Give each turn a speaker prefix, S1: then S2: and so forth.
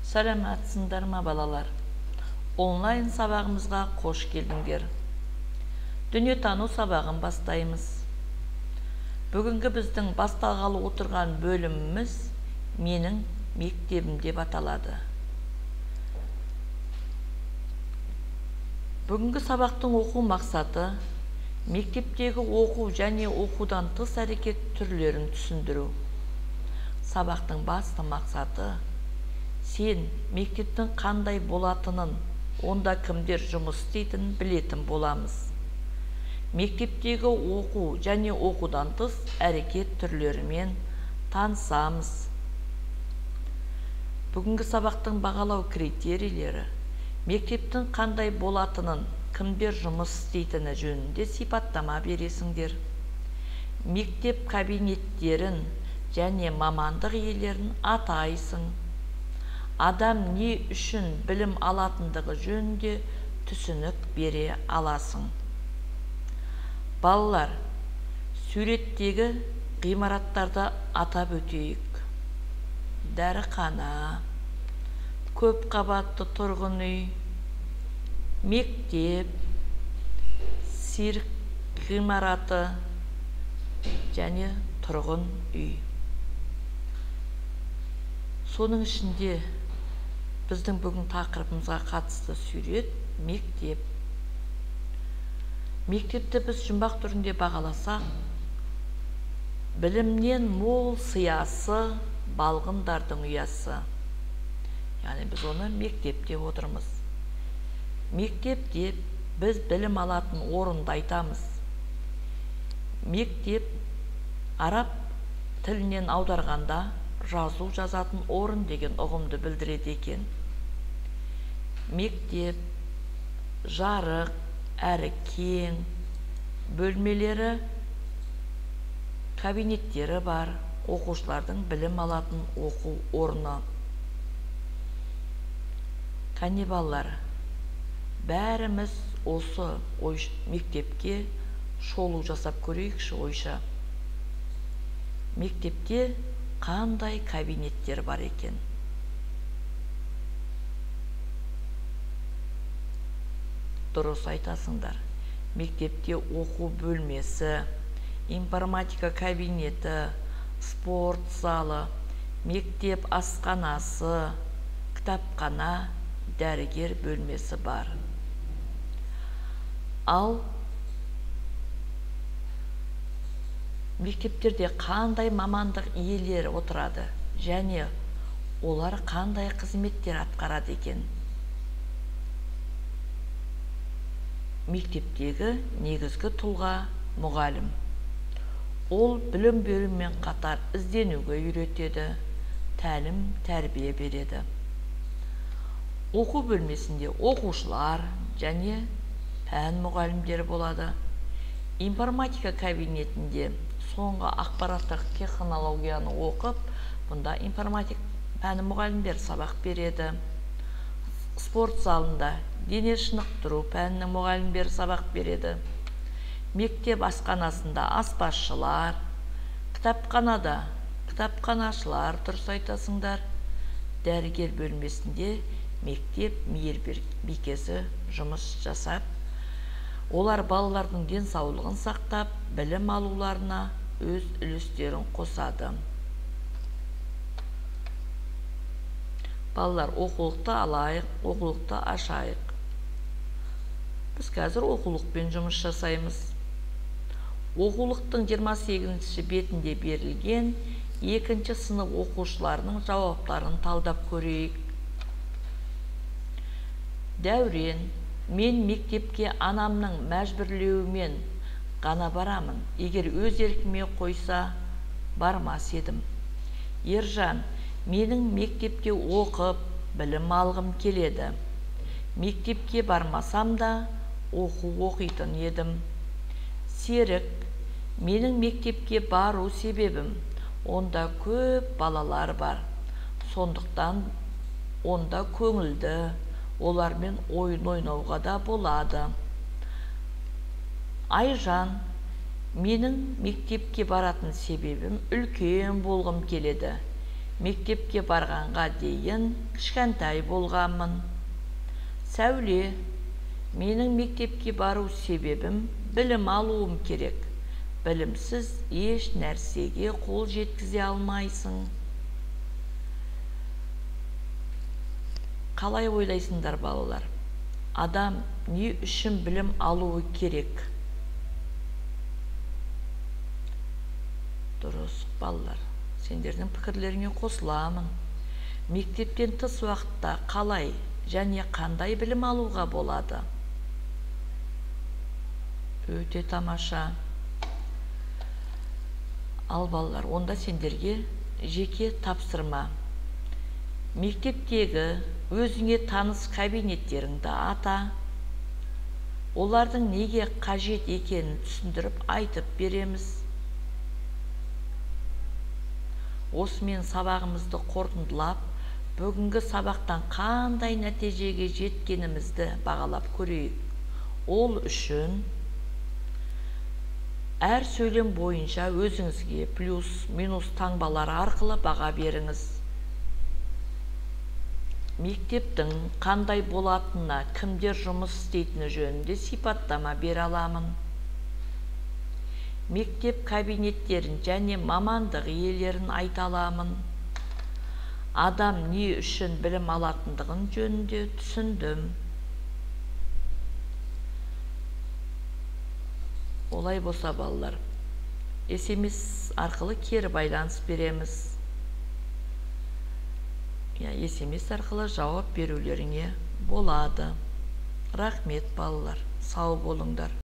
S1: Саламатсыңдар ма балалар? Онлайн сабағымызға қош келдіңдер. Дүниетану сабағын бастаймыз. Бүгінгі біздің басталғалы отырған бөліміміз менің мектебім деп аталады. Бүгінгі сабақтың оқу мақсаты мектептегі оқу және оқудан тыс әрекет түрлерін түсіндіру. Сабақтың басты мақсаты сен мектептің қандай болатынын, онда кімдер жұмыс істейтінін білетін боламыз. Мектептегі оқу және оқудан тыс әрекет түрлерімен танысамыз. Бүгінгі сабақтың бағалау критерийлері мектептің қандай болатынын, кімдер жұмыс істейтіні жөнінде сипаттама бересіңдер. Мектеп кабинеттерін және мамандық иелерін атайсың. Адам не үшін білім алатындығы жөнінде түсінік бере аласың. Балалар, суреттегі ғимараттарды атап өтейік. Дәріхана, көп қабатты тұрғын үй, мектеп, цирк ғимараты және тұрғын үй. Соның ішінде біздің бүгін тақырыбымызға қатысты сурет мектеп. Мектепті біз жұмбақ түрінде бағаласақ, білімнен мол сиясы, балғындардың ұясы. Яғни біз оны мектеп деп отырмыз. Мектеп деп біз білім алатын орынды айтамыз. Мектеп араб тілінен аударғанда жазу жазатын орын деген ұғымды білдіреді екен. Мектеп жарық әрі кең, бөлмелері, кабинеттері бар, оқушылардың білім алатын оқу орны. Кәне балалар, бәріміз осы мектепке шолу жасап көрейікші ойша. Мектепте қандай кабинеттер бар екен? Дұрыс айтасыңдар. Мектепте оқу бөлмесі, информатика кабинеті, спорт залы, мектеп асханасы, кітапхана, дәрігер бөлмесі бар. Ал мектептерде қандай мамандық иелері отырады және олар қандай қызметтер атқарады екен? Мектептегі негізгі тұлға мұғалім. Ол білім берумен қатар ізденуге үйретеді, тәлім, тәрбие береді. Оқу бөлмесінде оқушылар және пән мұғалімдері болады. Информатика кабинетінде соңғы ақпараттық технологияны оқып, бұнда информатик пәні мұғалімдер сабақ береді. Спорт залында дене шынықтыру пәнінің мұғалімдері сабақ береді. Мектеп асханасында аспазшылар, кітапханада кітапханашылар, дұрыс айтасыңдар. Дәрігер бөлмесінде мектеп мейірбикесі жұмыс жасап, олар балалардың денсаулығын сақтап, білім алуларына өз үлестерін қосады. Балалар, оқулықты алайық, оқулықты ашайық. Біз қазір оқулықпен жұмыс жасаймыз. Оқулықтың 28-ші бетінде берілген 2-ші сынып оқушыларының жауаптарын талдап көрейік. Дәурен, мен мектепке анамның мәжбүрлеуімен ғана барамын. Егер өз еркіме қойса, бармас едім. Ержан, менің мектепте оқып, білім алғым келеді. Мектепке бармасам да, оқитын едім. Серік, менің мектепке бару себебім, онда көп балалар бар. Сондықтан онда көңілді, олармен ойын ойнауға да болады. Айжан, менің мектепке баратын себебім үлкен болғым келеді. Мектепке барғанға дейін кішкентай болғанмын. Сәуле, менің мектепке бару себебім білім алуым керек. Білімсіз еш нәрсеге қол жеткізе алмайсың. Қалай ойлайсыңдар балалар? Адам не үшін білім алуы керек? Дұрыс, балалар. Сендердің пікірлеріңе қосыламын. Мектептен тыс уақытта қалай және қандай білім алуға болады? Өте тамаша. Ал балалар, онда сендерге жеке тапсырма. Мектептегі өзіңе таныс кабинеттеріңді ата. Олардың неге қажет екенін түсіндіріп айтып береміз. Осымен сабағымызды қорытындылап, бүгінгі сабақтан қандай нәтижеге жеткенімізді бағалап көрейік. Ол үшін әр сөйлем бойынша өзіңізге плюс, минус таңбалары арқылы баға беріңіз. Мектептің қандай болатынына, кімдер жұмыс істейтіні жөнінде сипаттама бере аламын. Мектеп кабинеттерін және мамандық иелерін айта аламын. Адам не үшін білім алатындығын жөнінде түсіндім. Олай болса балалар, SMS арқылы кері байланыс береміз. SMS арқылы жауап берулеріңе болады. Рахмет балалар, сау болыңдар.